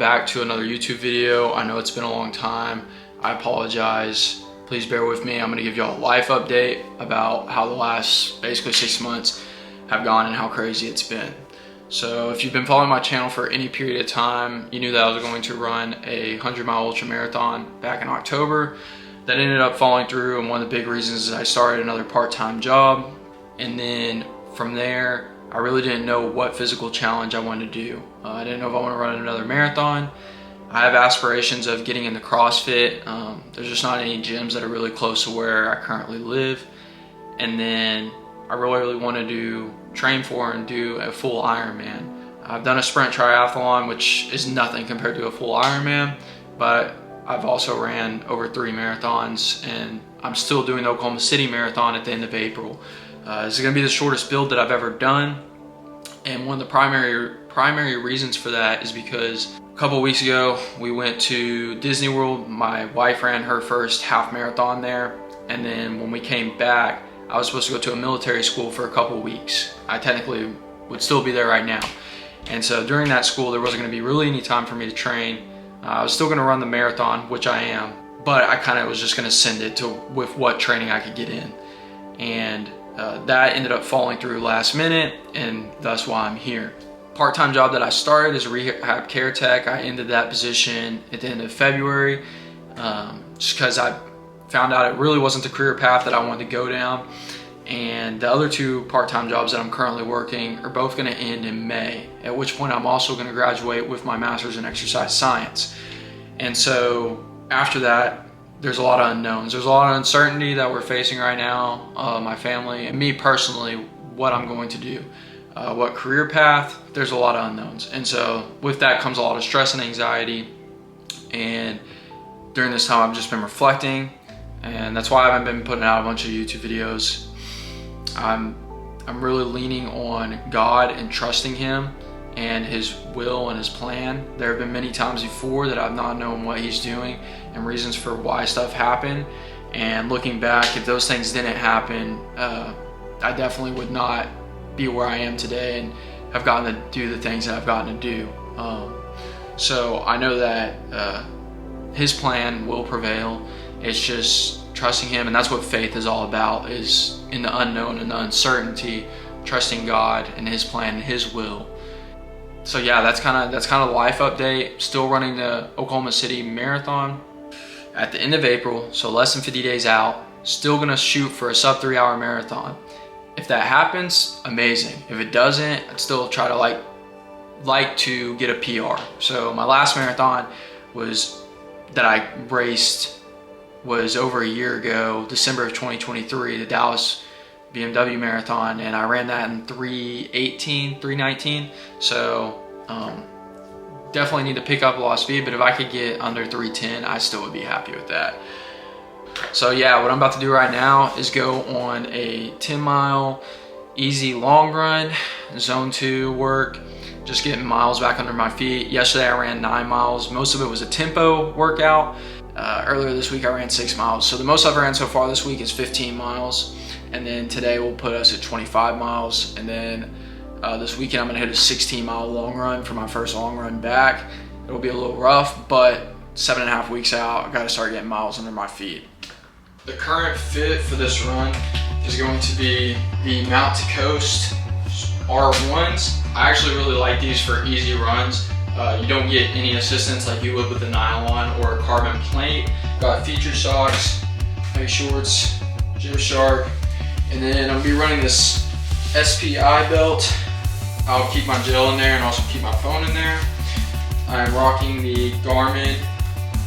back to another YouTube video. I know it's been a long time. I apologize. Please bear with me. I'm gonna give y'all a life update about how the last basically 6 months have gone and how crazy it's been. So if you've been following my channel for any period of time, you knew that I was going to run a 100-mile ultra marathon back in October. That ended up falling through, and one of the big reasons is I started another part-time job. And then from there, I really didn't know what physical challenge I wanted to do. I didn't know if I want to run another marathon. I have aspirations of getting into CrossFit. There's just not any gyms that are really close to where I currently live. And then I really want to train for and do a full Ironman. I've done a sprint triathlon, which is nothing compared to a full Ironman, but I've also ran over 3 marathons, and I'm still doing the Oklahoma City Marathon at the end of April. This is going to be the shortest build that I've ever done, and one of the primary reasons for that is because a couple weeks ago we went to Disney World. My wife ran her first half marathon there, and then when we came back, I was supposed to go to a military school for a couple weeks. I technically would still be there right now, and so during that school there wasn't going to be really any time for me to train. I was still going to run the marathon, which I am, but I kind of was just going to send it to with what training I could get in, and that ended up falling through last minute, and that's why I'm here. Part-time job that I started is a rehab care tech. I ended that position at the end of February, just because I found out it really wasn't the career path that I wanted to go down. And the other 2 part-time jobs that I'm currently working are both going to end in May, at which point I'm also going to graduate with my master's in exercise science. And so after that, there's a lot of unknowns. There's a lot of uncertainty that we're facing right now, my family and me personally, what I'm going to do, what career path. There's a lot of unknowns. And so with that comes a lot of stress and anxiety. And during this time, I've just been reflecting, and that's why I haven't been putting out a bunch of YouTube videos. I'm really leaning on God and trusting Him and His will and His plan. There have been many times before that I've not known what He's doing and reasons for why stuff happened. And looking back, if those things didn't happen, I definitely would not be where I am today and have gotten to do the things that I've gotten to do. So I know that His plan will prevail. It's just trusting Him, and that's what faith is all about, is in the unknown and the uncertainty, trusting God and His plan and His will. So yeah, that's kind of the life update. Still running the Oklahoma City Marathon at the end of April, so less than 50 days out. Still gonna shoot for a sub 3-hour marathon. If that happens, amazing. If it doesn't, I'd still try to like to get a PR. So my last marathon that I raced was over a year ago, December of 2023, the Dallas BMW Marathon, and I ran that in 3:19. So definitely need to pick up a lot of speed, but if I could get under 3:10, I still would be happy with that. So yeah, what I'm about to do right now is go on a 10-mile easy long run, zone 2 work, just getting miles back under my feet. Yesterday I ran 9 miles. Most of it was a tempo workout. Earlier this week I ran 6 miles. So the most I've ran so far this week is 15 miles. And then today will put us at 25 miles. And then this weekend I'm gonna hit a 16-mile long run for my first long run back. It'll be a little rough, but 7.5 weeks out, I gotta start getting miles under my feet. The current fit for this run is going to be the Mount to Coast R1s. I actually really like these for easy runs. You don't get any assistance like you would with a nylon or a carbon plate. Got feature socks, nice shorts, Gymshark, and then I'm gonna be running this SPI belt. I'll keep my gel in there and also keep my phone in there. I'm rocking the Garmin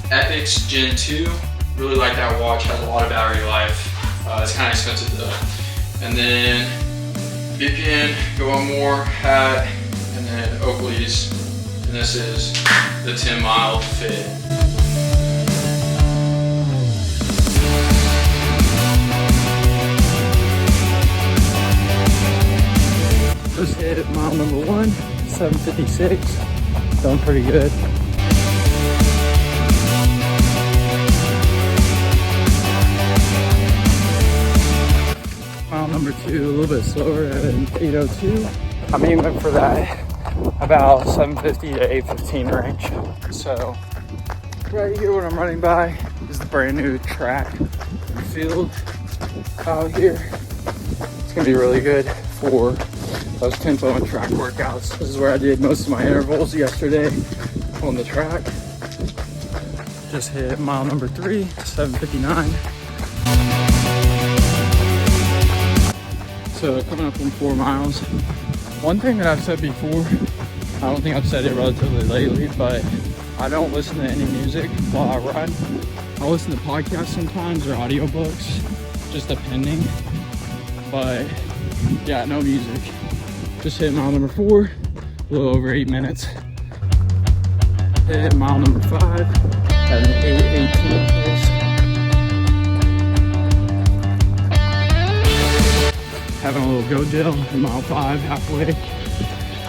Epix Gen 2. Really like that watch, has a lot of battery life. It's kind of expensive though. And then VPN, Go On More hat, and then Oakley's. And this is the 10-mile fit. Just hit mile number 1, 7:56. Feeling pretty good. Mile number 2, a little bit slower at an 8:02. I'm aiming for that about 750 to 815 range. So right here, what I'm running by is the brand new track and field out here. It's gonna be really good for those tempo and track workouts. This is where I did most of my intervals yesterday on the track. Just hit mile number 3, 7:59. So coming up on 4 miles. One thing that I've said before, I don't think I've said it relatively lately, but I don't listen to any music while I ride. I listen to podcasts sometimes or audiobooks, just depending. But yeah, no music. Just hit mile number 4, a little over 8 minutes. Hit mile number 5 at an 8:18 pace. Having a little go gel in mile 5, halfway.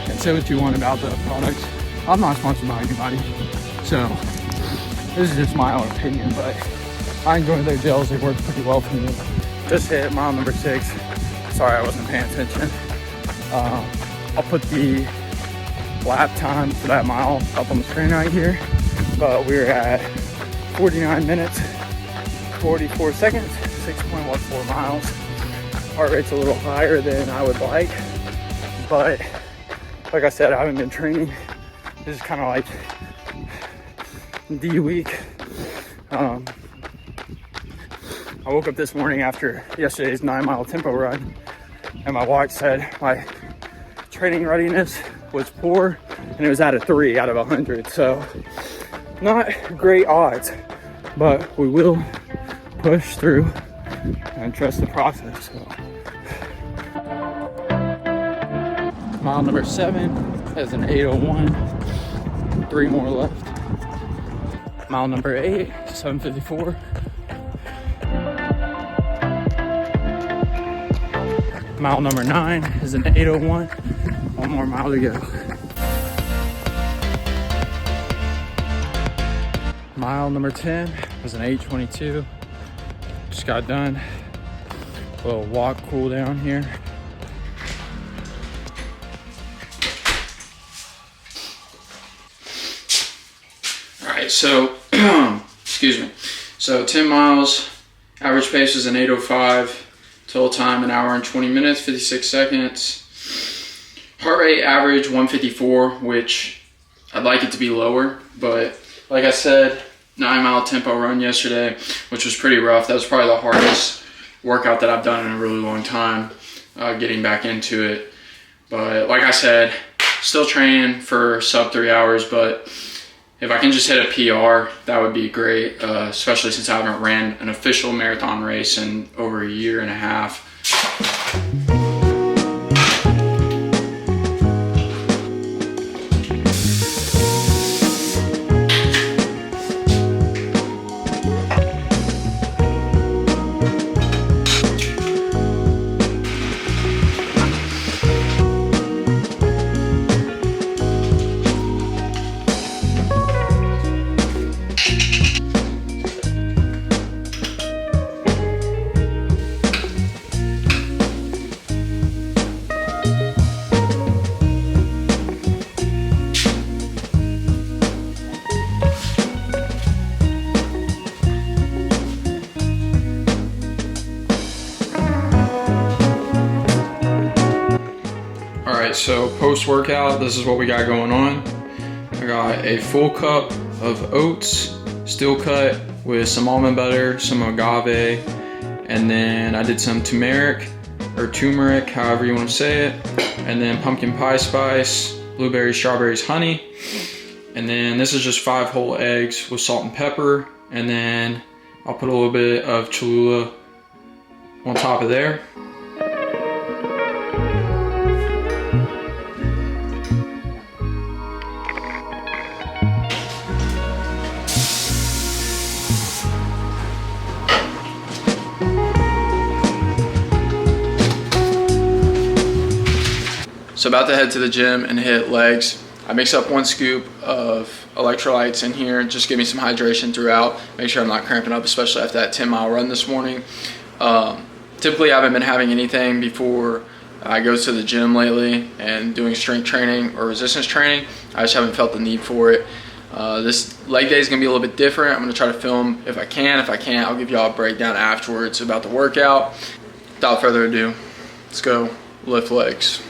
And say what you want about the product. I'm not sponsored by anybody, so this is just my own opinion, but I enjoy their gels. They work pretty well for me. Just hit mile number 6. Sorry, I wasn't paying attention. I'll put the lap time for that mile up on the screen right here, but we're at 49 minutes, 44 seconds, 6.14 miles. Heart rate's a little higher than I would like, but like I said, I haven't been training. This is kind of like D week. I woke up this morning after yesterday's 9-mile tempo run, and my watch said my training readiness was poor, and it was at a 3 out of 100. So not great odds, but we will push through and trust the process. So. Mile number 7 has an 8:01. 3 more left. Mile number 8, 7:54. Mile number 9 is an 8:01. 1 more mile to go. Mile number 10 was an 8:22. Just got done. A little walk cool down here. Alright, so excuse me. So 10 miles, average pace is an 8:05. Total time an hour and 20 minutes, 56 seconds. Heart rate average 154, which I'd like it to be lower, but like I said, 9-mile tempo run yesterday, which was pretty rough. That was probably the hardest workout that I've done in a really long time, getting back into it. But like I said, still training for sub 3 hours, but if I can just hit a PR, that would be great, especially since I haven't ran an official marathon race in over a year and a half. So post-workout, this is what we got going on. I got a full cup of oats, steel cut with some almond butter, some agave, and then I did some turmeric, however you want to say it, and then pumpkin pie spice, blueberries, strawberries, honey, and then this is just 5 whole eggs with salt and pepper, and then I'll put a little bit of Cholula on top of there. So about to head to the gym and hit legs. I mix up 1 scoop of electrolytes in here, just give me some hydration throughout, make sure I'm not cramping up, especially after that 10-mile run this morning. Typically I haven't been having anything before I go to the gym lately and doing strength training or resistance training. I just haven't felt the need for it. This leg day is gonna be a little bit different. I'm gonna try to film if I can. If I can't, I'll give y'all a breakdown afterwards about the workout. Without further ado, let's go lift legs.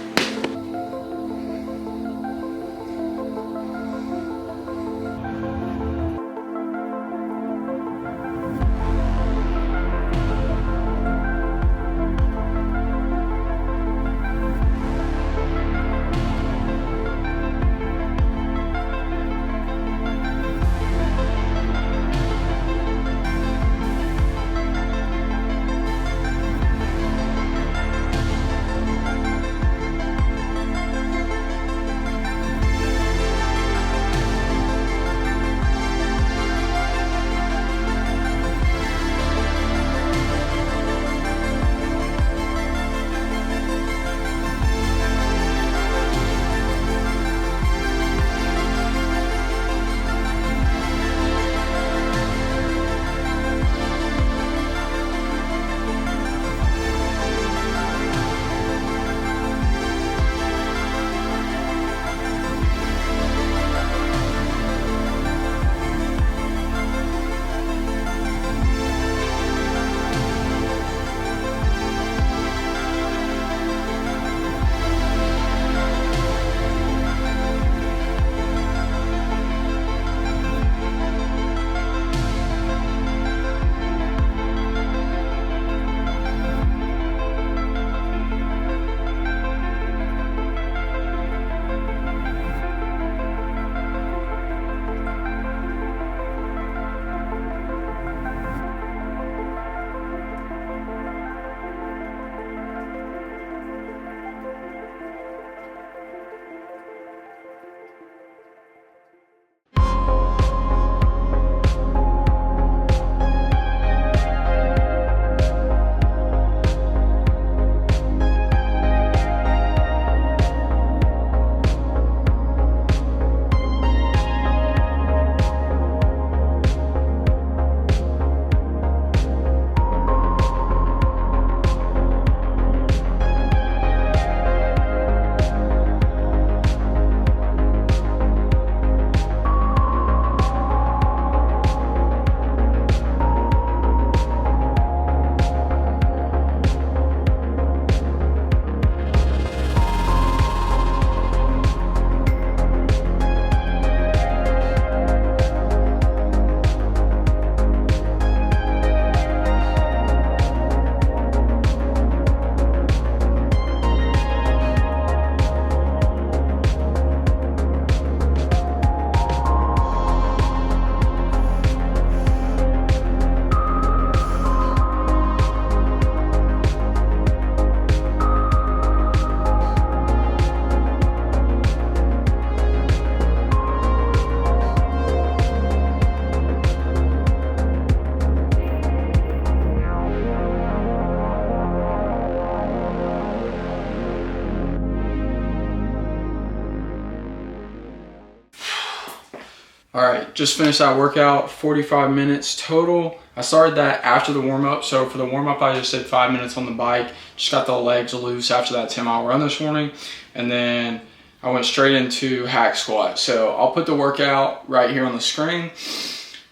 All right, just finished that workout, 45 minutes total. I started that after the warm-up. So for the warm-up, I just did 5 minutes on the bike. Just got the legs loose after that 10-mile run this morning. And then I went straight into hack squat. So I'll put the workout right here on the screen.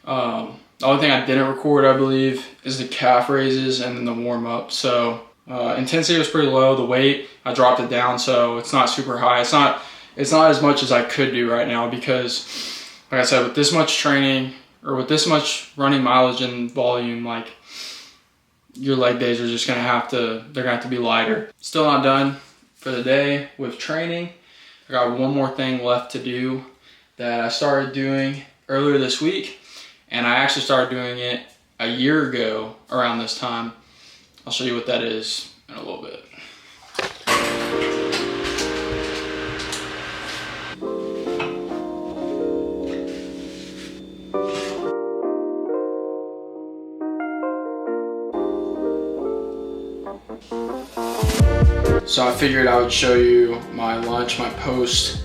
The only thing I didn't record, I believe, is the calf raises and then the warm-up. So intensity was pretty low. The weight, I dropped it down, so it's not super high. It's not as much as I could do right now because, like I said, with this much training or with this much running mileage and volume, like, your leg days are just gonna have to, they're gonna have to be lighter. Still not done for the day with training. I got one more thing left to do that I started doing earlier this week, and I actually started doing it a year ago around this time. I'll show you what that is in a little bit. So I figured I would show you my lunch, my post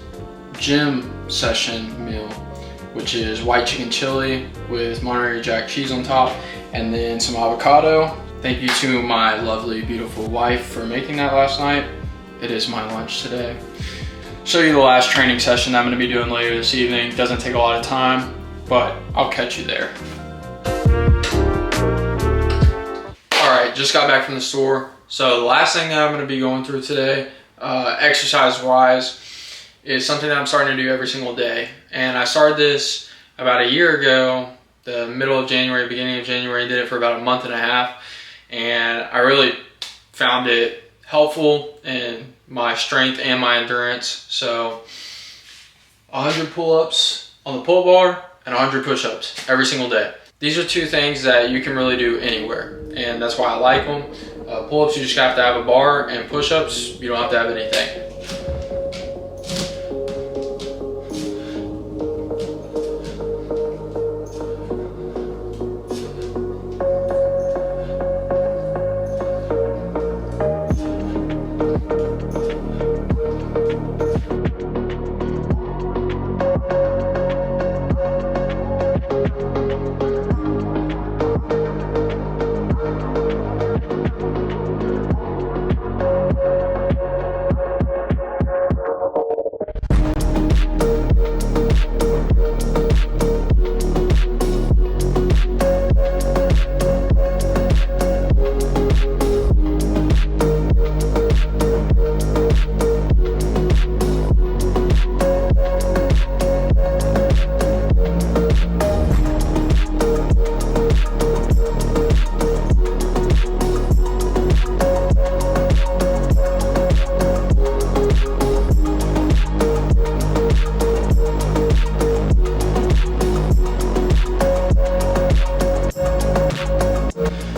gym session meal, which is white chicken chili with Monterey Jack cheese on top and then some avocado. Thank you to my lovely, beautiful wife for making that last night. it is my lunch today. Show you the last training session that I'm gonna be doing later this evening. Doesn't take a lot of time, but I'll catch you there. All right, just got back from the store. So the last thing that I'm gonna be going through today, exercise-wise, is something that I'm starting to do every single day. And I started this about a year ago, the middle of January, beginning of January, did it for about a month and a half. And I really found it helpful in my strength and my endurance. So 100 pull-ups on the pull bar and 100 push-ups every single day. These are two things that you can really do anywhere, and that's why I like them. Pull-ups, you just have to have a bar, and push-ups, you don't have to have anything.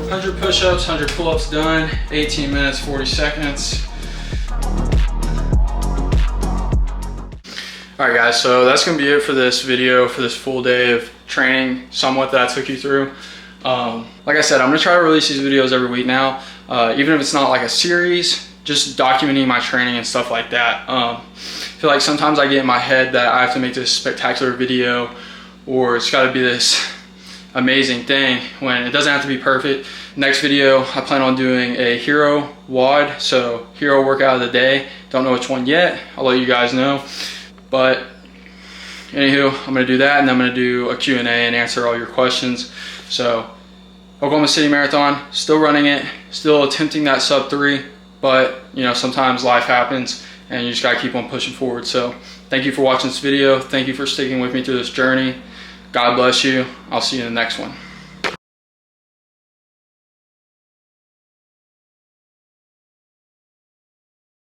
100 push-ups, 100 pull-ups done, 18 minutes, 40 seconds. All right guys, so that's gonna be it for this video, for this full day of training, somewhat that I took you through. Like I said, I'm gonna try to release these videos every week now, even if it's not like a series, just documenting my training and stuff like that. I feel like sometimes I get in my head that I have to make this spectacular video, or it's gotta be this amazing thing, when it doesn't have to be perfect. Next video, I plan on doing a hero WOD, so hero workout of the day. Don't know which one yet, I'll let you guys know. But anywho, I'm gonna do that, and I'm gonna do a Q&A and answer all your questions. So Oklahoma City Marathon, still running it, still attempting that sub 3, but you know, sometimes life happens and you just gotta keep on pushing forward. So thank you for watching this video. Thank you for sticking with me through this journey. God bless you. I'll see you in the next one.